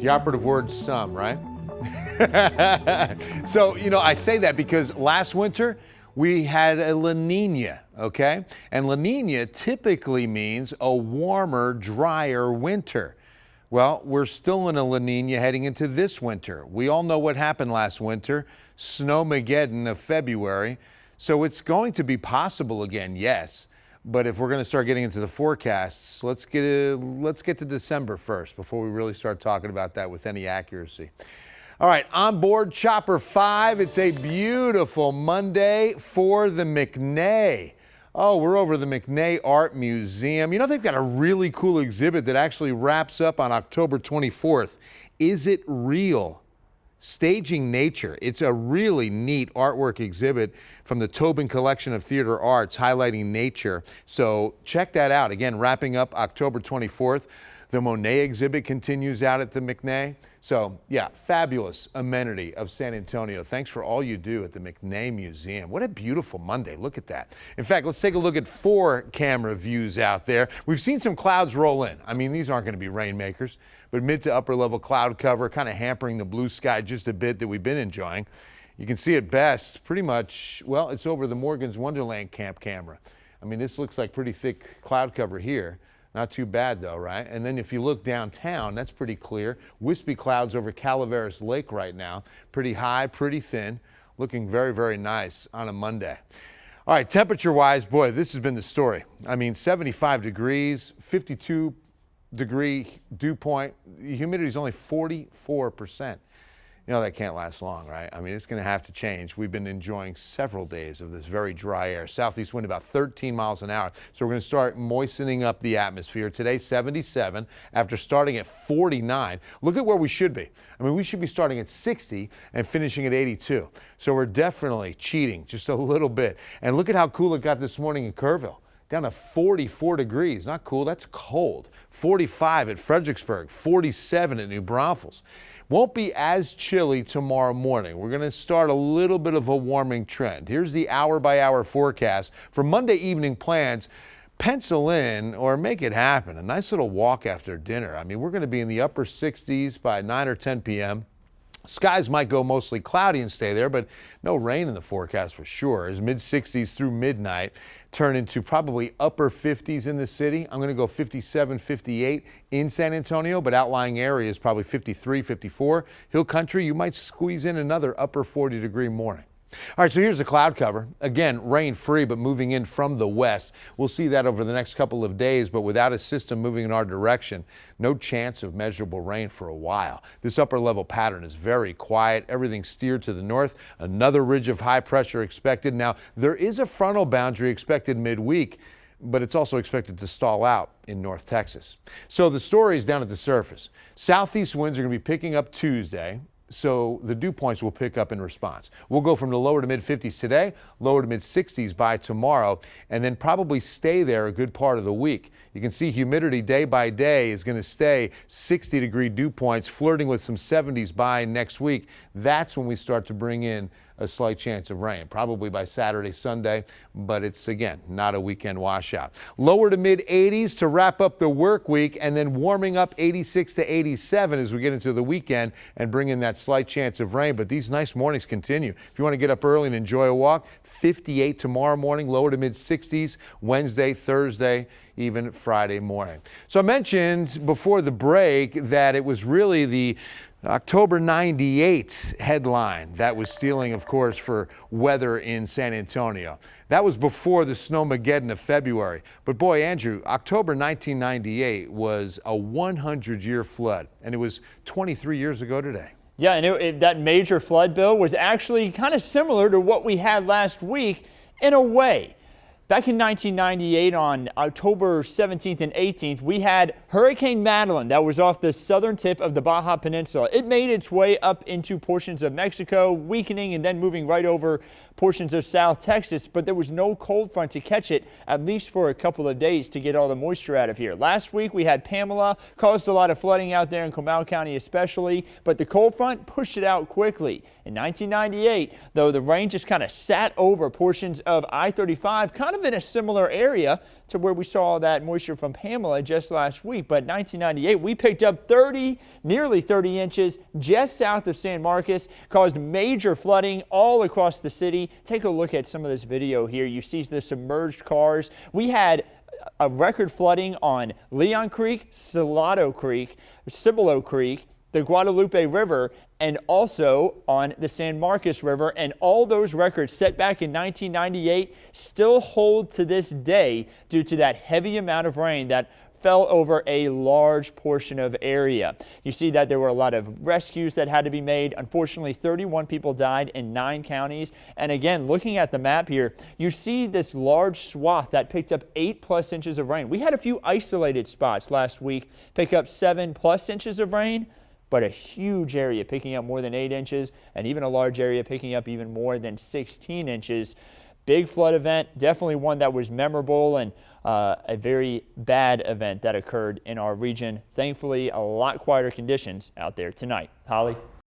The operative word, some, right? So, I say that because last winter we had a La Nina, okay? And La Nina typically means a warmer, drier winter. Well, we're still in a La Nina heading into this winter. We all know what happened last winter, Snowmageddon of February. So it's going to be possible again, yes. But if we're going to start getting into the forecasts, let's get to December first before we really start talking about that with any accuracy. All right, on board Chopper 5. It's a beautiful Monday for the McNay. Oh, we're over the McNay Art Museum. They've got a really cool exhibit that actually wraps up on October 24th. Is it real? Staging Nature. It's a really neat artwork exhibit from the Tobin Collection of Theater Arts highlighting nature. So check that out. Again, wrapping up October 24th. The Monet exhibit continues out at the McNay. So yeah, fabulous amenity of San Antonio. Thanks for all you do at the McNay Museum. What a beautiful Monday. Look at that. In fact, let's take a look at 4 camera views out there. We've seen some clouds roll in. These aren't going to be rainmakers, but mid to upper level cloud cover kind of hampering the blue sky just a bit that we've been enjoying. You can see it best pretty much, well, it's over the Morgan's Wonderland camp camera. This looks like pretty thick cloud cover here. Not too bad though, right? And then if you look downtown, that's pretty clear. Wispy clouds over Calaveras Lake right now. Pretty high, pretty thin. Looking very, very nice on a Monday. All right, temperature-wise, boy, this has been the story. 75 degrees, 52-degree dew point. The humidity is only 44%. That can't last long, right? It's going to have to change. We've been enjoying several days of this very dry air. Southeast wind about 13 miles an hour. So we're going to start moistening up the atmosphere. Today, 77 after starting at 49. Look at where we should be. We should be starting at 60 and finishing at 82. So we're definitely cheating just a little bit. And look at how cool it got this morning in Kerrville. Down to 44 degrees. Not cool, that's cold. 45 at Fredericksburg, 47 at New Braunfels. Won't be as chilly tomorrow morning. We're going to start a little bit of a warming trend. Here's the hour-by-hour forecast for Monday evening plans. Pencil in or make it happen. A nice little walk after dinner. We're going to be in the upper 60s by 9 or 10 p.m. Skies might go mostly cloudy and stay there, but no rain in the forecast for sure. As mid-60s through midnight turn into probably upper 50s in the city. I'm going to go 57, 58 in San Antonio, but outlying areas probably 53, 54. Hill country, you might squeeze in another upper 40-degree morning. All right, so here's the cloud cover. Again, rain free, but moving in from the west. We'll see that over the next couple of days, but without a system moving in our direction, no chance of measurable rain for a while. This upper level pattern is very quiet. Everything steered to the north. Another ridge of high pressure expected. Now, there is a frontal boundary expected midweek, but it's also expected to stall out in North Texas. So the story is down at the surface. Southeast winds are going to be picking up Tuesday. So the dew points will pick up in response. We'll go from the lower to mid 50s today, lower to mid 60s by tomorrow, and then probably stay there a good part of the week. You can see humidity day by day is going to stay 60-degree dew points, flirting with some 70s by next week. That's when we start to bring in a slight chance of rain, probably by Saturday, Sunday, but it's, again, not a weekend washout. Lower to mid 80s to wrap up the work week, and then warming up 86 to 87 as we get into the weekend and bring in that slight chance of rain. But these nice mornings continue. If you want to get up early and enjoy a walk, 58 tomorrow morning, lower to mid 60s, Wednesday, Thursday, even Friday morning. So I mentioned before the break that it was really the October 98 headline that was stealing, of course, for weather in San Antonio. That was before the Snowmageddon of February. But boy, Andrew, October 1998 was a 100-year flood, and it was 23 years ago today. Yeah, and that major flood, Bill, was actually kind of similar to what we had last week in a way. Back in 1998, on October 17th and 18th, we had Hurricane Madeline that was off the southern tip of the Baja Peninsula. It made its way up into portions of Mexico, weakening and then moving right over portions of South Texas, but there was no cold front to catch it, at least for a couple of days, to get all the moisture out of here. Last week we had Pamela, caused a lot of flooding out there in Comal County especially, but the cold front pushed it out quickly. In 1998, though, the rain just kind of sat over portions of I-35, kind kind of in a similar area to where we saw that moisture from Pamela just last week. But 1998, we picked up nearly 30 inches just south of San Marcos, caused major flooding all across the city. Take a look at some of this video here. You see the submerged cars. We had a record flooding on Leon Creek, Cibolo Creek, the Guadalupe River, and also on the San Marcos River. And all those records set back in 1998 still hold to this day due to that heavy amount of rain that fell over a large portion of area. You see that there were a lot of rescues that had to be made. Unfortunately, 31 people died in 9 counties. And again, looking at the map here, you see this large swath that picked up 8+ inches of rain. We had a few isolated spots last week pick up 7+ inches of rain, but a huge area picking up more than 8 inches, and even a large area picking up even more than 16 inches. Big flood event, definitely one that was memorable, and a very bad event that occurred in our region. Thankfully, a lot quieter conditions out there tonight. Holly?